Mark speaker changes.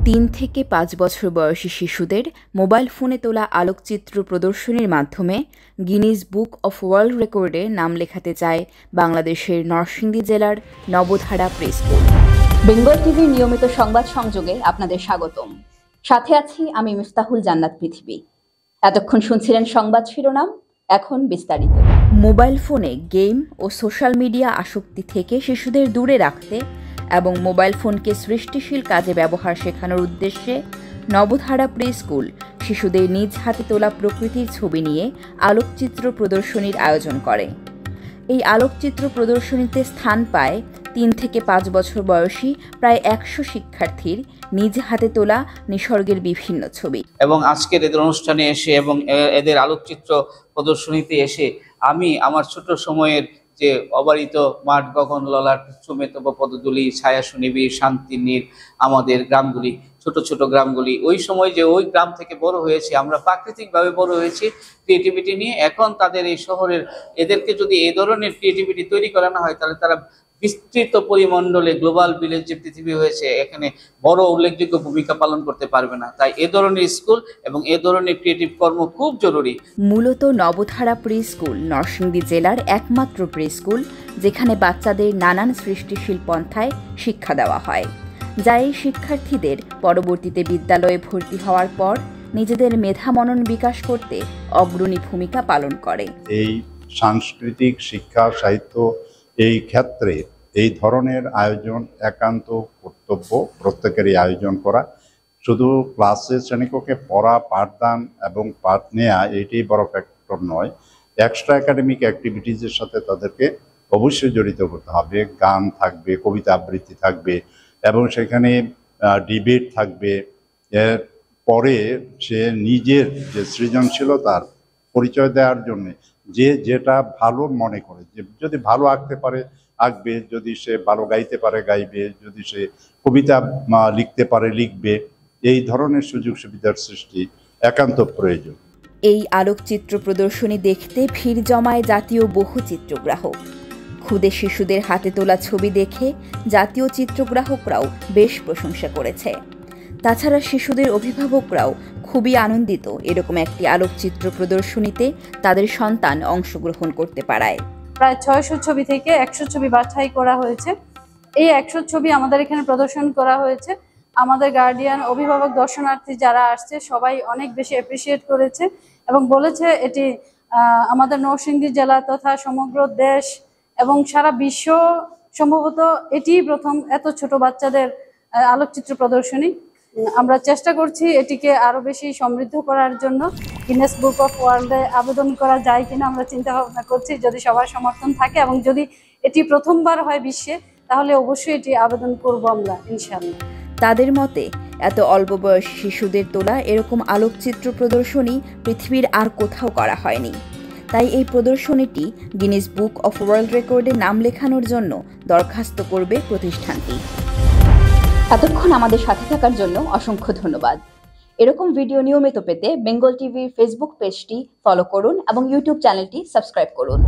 Speaker 1: ৩ থেকে ৫ বছর বয়সী শিশুদের মোবাইল ফোনে তোলা আলোকচিত্র প্রদর্শনীর মাধ্যমে গিনিজ বুক অফ ওয়ার্ল্ড রেকর্ডে নাম লেখাতে চায় বাংলাদেশের নরসিংদী জেলার নবধারা প্রেস স্কুল।
Speaker 2: বেঙ্গল টিভির নিয়মিত সংবাদ সংযোগে আপনাদের স্বাগতম। সাথে আছি আমি মিফতাহুল জান্নাত পৃথিবী। এতক্ষণ শুনছিলেন সংবাদ শিরোনাম, এখন বিস্তারিত।
Speaker 1: মোবাইল ফোনে গেম ও সোশ্যাল মিডিয়া আসক্তি থেকে শিশুদের দূরে রাখতে এবং মোবাইল ফোনকে সৃষ্টিশীল কাজে ব্যবহার শেখানোর উদ্দেশ্যে নবধারা প্রেস স্কুল শিশুদের নিজ হাতে তোলা প্রকৃতির ছবি নিয়ে আলোকচিত্র প্রদর্শনীর আয়োজন করে। এই আলোকচিত্র প্রদর্শনীতে স্থান পায় ৩ থেকে ৫ বছর বয়সী প্রায় ১০০ শিক্ষার্থীর নিজ হাতে তোলা নিসর্গের বিভিন্ন ছবি।
Speaker 3: এবং আজকের এদের অনুষ্ঠানে এসে এবং এদের আলোকচিত্র প্রদর্শনীতে এসে আমি আমার ছোট সময়ের যে অবারিত মাঠ গগন ললাট সুমেতব পদদুলি ছায়া সুনিবিড় শান্তি নীর আমাদের গ্রামগুলি, ছোট ছোট গ্রামগুলি, ওই সময় যে ওই গ্রাম থেকে বড় হয়েছি আমরা, প্রাকৃতিকভাবে বড় হয়েছি ক্রিয়েটিভিটি নিয়ে। এখন তাদের এই শহরের এদেরকে যদি এই ধরনের ক্রিয়েটিভিটি তৈরি করানো হয় তাহলে তারা বিস্তৃত পরিমণ্ডলে গ্লোবাল ভিলেজ যে পৃথিবী হয়েছে এখানে বড় উল্লেখযোগ্য ভূমিকা পালন করতে পারবে না। তাই এ ধরনের স্কুল এবং এ ধরনের ক্রিয়েটিভ কর্ম খুব জরুরি।
Speaker 1: মূলত নবধারা প্রি স্কুল নরসিংদী জেলার একমাত্র প্রি স্কুল যেখানে বাচ্চাদের নানান সৃষ্টিশীল পন্থায় শিক্ষা দেওয়া হয়, যা এই শিক্ষার্থীদের পরবর্তীতে বিদ্যালয়ে ভর্তি হওয়ার পর নিজেদের মেধা মনন বিকাশ করতে অগ্রণী ভূমিকা পালন করে।
Speaker 4: এই সাংস্কৃতিক শিক্ষা সাহিত্য এই ক্ষেত্রে এই ধরনের আয়োজন একান্ত কর্তব্য, প্রত্যেকেরই আয়োজন করা। শুধু ক্লাসে শ্রেণীকক্ষে পড়া, পাঠদান এবং পাঠ নেওয়া এটি বড় ফ্যাক্টর নয়, এক্সট্রা একাডেমিক অ্যাক্টিভিটিজের সাথে তাদেরকে অবশ্যই জড়িত করতে হবে। গান থাকবে, কবিতা আবৃত্তি থাকবে এবং সেখানে ডিবেট থাকবে। এর পরে সে নিজের যে সৃজনশীলতার পরিচয় দেওয়ার জন্যে যে যেটা ভালো মনে করে, যে যদি ভালো আঁকতে পারে আঁকবে, যদি সে ভালো গাইতে পারে গাইবে, যদি সে কবিতা লিখতে পারে লিখবে। এই ধরনের সুযোগ সুবিধার সৃষ্টি একান্ত প্রয়োজন।
Speaker 1: এই আলোকচিত্র প্রদর্শনী দেখতে ভিড় জমায় জাতীয় বহু চিত্রগ্রাহক। খুদে শিশুদের হাতে তোলা ছবি দেখে জাতীয় চিত্রগ্রাহকরাও বেশ প্রশংসা করেছে। তাছাড়া শিশুদের অভিভাবকরাও খুবই আনন্দিত এরকম একটি আলোকচিত্র প্রদর্শনীতে তাদের সন্তান অংশগ্রহণ করতে পারায়।
Speaker 5: প্রায় ৬০০ ছবি থেকে ১০০ ছবি বাছাই করা হয়েছে। এই ১০০ ছবি আমাদের এখানে প্রদর্শন করা হয়েছে। আমাদের গার্ডিয়ান, অভিভাবক, দর্শনার্থী যারা আসছে সবাই অনেক বেশি অ্যাপ্রিসিয়েট করেছে এবং বলেছে এটি আমাদের নরসিংদী জেলা তথা সমগ্র দেশ এবং সারা বিশ্ব সম্ভবত এটিই প্রথম এত ছোট বাচ্চাদের আলোকচিত্র প্রদর্শনী। আমরা চেষ্টা করছি এটিকে আরো বেশি সমৃদ্ধ করার জন্য। গিনেস বুক অফ ওয়ার্ল্ডে আবেদন করা যায় কিনা আমরা চিন্তা ভাবনা করছি, যদি সবার সমর্থন থাকে এবং যদি এটি প্রথমবার হয় বিশ্বে তাহলে অবশ্যই এটি আবেদন করব আমরা ইনশাআল্লাহ।
Speaker 1: তাদের মতে এত অল্প বয়সী শিশুদের তোলা এরকম আলোকচিত্র প্রদর্শনী পৃথিবীর আর কোথাও করা হয়নি। তাই এই প্রদর্শনীটি গিনেস বুক অফ ওয়ার্ল্ড রেকর্ডে নাম লেখানোর জন্য দরখাস্ত করবে প্রতিষ্ঠানটি।
Speaker 2: এতক্ষণ আমাদের সাথে থাকার জন্য অসংখ্য ধন্যবাদ। এরকম ভিডিও নিয়মিত পেতে বেঙ্গল টিভির ফেসবুক পেজটি ফলো করুন এবং ইউটিউব চ্যানেলটি সাবস্ক্রাইব করুন।